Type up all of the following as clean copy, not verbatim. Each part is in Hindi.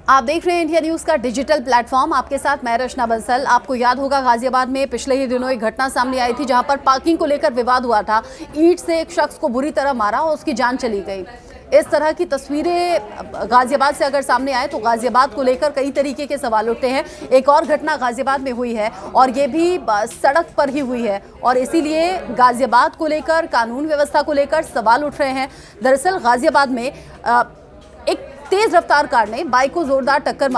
आप देख रहे हैं इंडिया न्यूज का डिजिटल प्लेटफॉर्म। आपके साथ मैं रचना बंसल। आपको याद होगा गाजियाबाद में पिछले ही दिनों एक घटना सामने आई थी जहां पर पार्किंग को लेकर विवाद हुआ था। ईंट से एक शख्स को बुरी तरह मारा और उसकी जान चली गई। इस तरह की तस्वीरें गाजियाबाद से अगर सामने आए तो गाजियाबाद को लेकर कई तरीके के सवाल उठते हैं। एक और घटना गाजियाबाद में हुई है और ये भी सड़क पर ही हुई है और इसीलिए गाजियाबाद को लेकर, कानून व्यवस्था को लेकर सवाल उठ रहे हैं। दरअसल गाजियाबाद में एक तेज रफ्तार कार ने बाइक को जोरदार टक्कर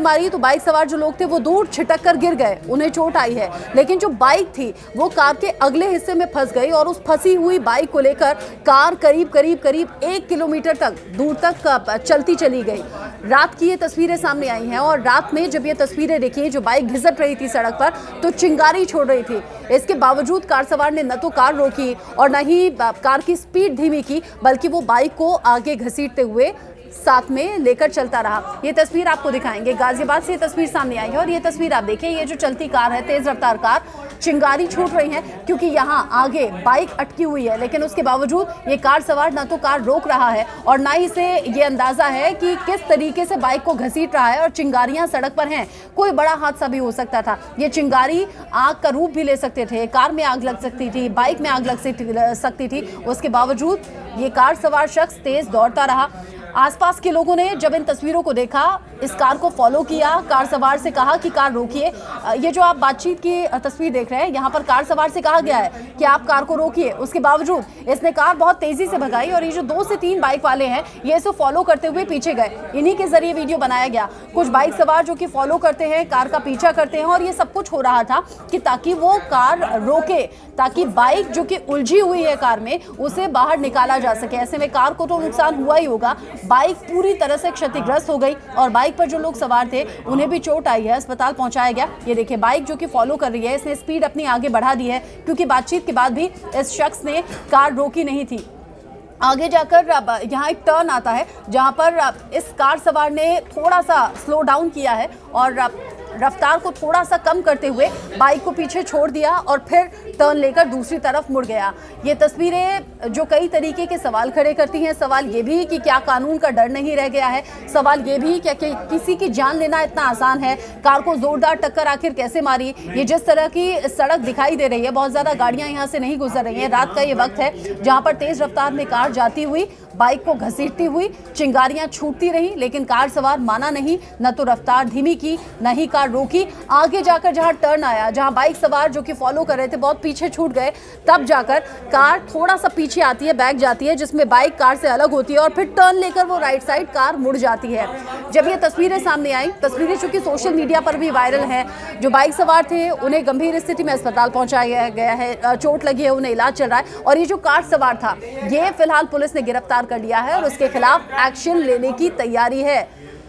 मारी तो बाइक सवार जो लोग थे वो दूर छिटक कर गिर गए, उन्हें चोट आई है। लेकिन जो बाइक थी वो कार के अगले हिस्से में फंस गई और उस फंसी हुई बाइक को लेकर कार करीब 1 किलोमीटर तक दूर तक चलती चली गई। रात की ये तस्वीरें सामने आई हैं और रात में जब ये तस्वीरें देखी, जो बाइक घिसट रही थी सड़क पर तो चिंगारी छोड़ रही थी। इसके बावजूद कार सवार ने न तो कार रोकी और न ही कार की स्पीड धीमी की, बल्कि वो बाइक को आगे घसीटते हुए साथ में लेकर चलता रहा। ये तस्वीर आपको दिखाएंगे। गाजियाबाद से ये तस्वीर सामने आई है और ये तस्वीर आप देखिए, ये जो चलती कार है, तेज रफ्तार कार, चिंगारी छूट रही है क्योंकि यहाँ आगे बाइक अटकी हुई है। लेकिन उसके बावजूद ये कार सवार ना तो कार रोक रहा है और ना ही से ये अंदाजा है कि किस तरीके से बाइक को घसीट रहा है। और चिंगारियां सड़क पर हैं, कोई बड़ा हादसा भी हो सकता था। ये चिंगारी आग का रूप भी ले सकते थे, कार में आग लग सकती थी, बाइक में आग लग सकती थी। उसके बावजूद ये कार सवार शख्स तेज दौड़ता रहा। आसपास के लोगों ने जब इन तस्वीरों को देखा, इस कार को फॉलो किया, कार सवार से कहा कि कार रोकिए। ये जो आप बातचीत की तस्वीर देख रहे हैं, यहाँ पर कार सवार से कहा गया है कि आप कार को रोकिए। उसके बावजूद इसने कार बहुत तेजी से भगाई और ये जो 2 से 3 बाइक वाले हैं ये इसे फॉलो करते हुए पीछे गए। इन्हीं के जरिए वीडियो बनाया गया। कुछ बाइक सवार जो कि फॉलो करते हैं, कार का पीछा करते हैं और ये सब कुछ हो रहा था कि ताकि वो कार रोके, ताकि बाइक जो कि उलझी हुई है कार में उसे बाहर निकाला जा सके। ऐसे में कार को तो नुकसान हुआ ही होगा, बाइक पूरी तरह से क्षतिग्रस्त हो गई और बाइक पर जो लोग सवार थे उन्हें भी चोट आई है, अस्पताल पहुंचाया गया। ये देखिए, बाइक जो कि फॉलो कर रही है, इसने स्पीड अपनी आगे बढ़ा दी है क्योंकि बातचीत के बाद भी इस शख्स ने कार रोकी नहीं थी। आगे जाकर यहाँ एक टर्न आता है जहाँ पर इस कार सवार ने थोड़ा सा स्लो डाउन किया है और रफ्तार को थोड़ा सा कम करते हुए बाइक को पीछे छोड़ दिया और फिर टर्न लेकर दूसरी तरफ मुड़ गया। ये तस्वीरें जो कई तरीके के सवाल खड़े करती हैं। सवाल ये भी कि क्या कानून का डर नहीं रह गया है? सवाल ये भी क्या कि किसी की जान लेना इतना आसान है? कार को जोरदार टक्कर आखिर कैसे मारी? ये जिस तरह की सड़क दिखाई दे रही है, बहुत ज़्यादा गाड़ियाँ यहाँ से नहीं गुजर रही हैं। रात का ये वक्त है जहाँ पर तेज़ रफ्तार में कार जाती हुई, बाइक को घसीटती हुई, चिंगारियां छूटती रही, लेकिन कार सवार माना नहीं, न तो रफ्तार धीमी की, न ही कार रोकी। आगे जाकर जहां टर्न आया, जहां बाइक सवार जो कि फॉलो कर रहे थे बहुत पीछे छूट गए, तब जाकर कार थोड़ा सा पीछे आती है, बैक जाती है, जिसमें बाइक कार से अलग होती है और फिर टर्न लेकर वो राइट साइड कार मुड़ जाती है। जब ये तस्वीरें सामने आई, तस्वीरें चूंकि सोशल मीडिया पर भी वायरल हैं, जो बाइक सवार थे उन्हें गंभीर स्थिति में अस्पताल पहुंचाया गया है, चोट लगी है, उन्हें इलाज चल रहा है। और ये जो कार सवार था, ये फिलहाल पुलिस ने गिरफ्तार कर लिया है और उसके खिलाफ एक्शन लेने की तैयारी है।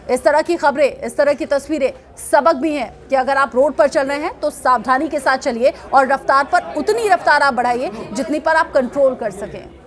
इस तरह की खबरें, इस तरह की तस्वीरें सबक भी हैं कि अगर आप रोड पर चल रहे हैं तो सावधानी के साथ चलिए और रफ्तार पर उतनी रफ्तार आप बढ़ाइए जितनी पर आप कंट्रोल कर सकें।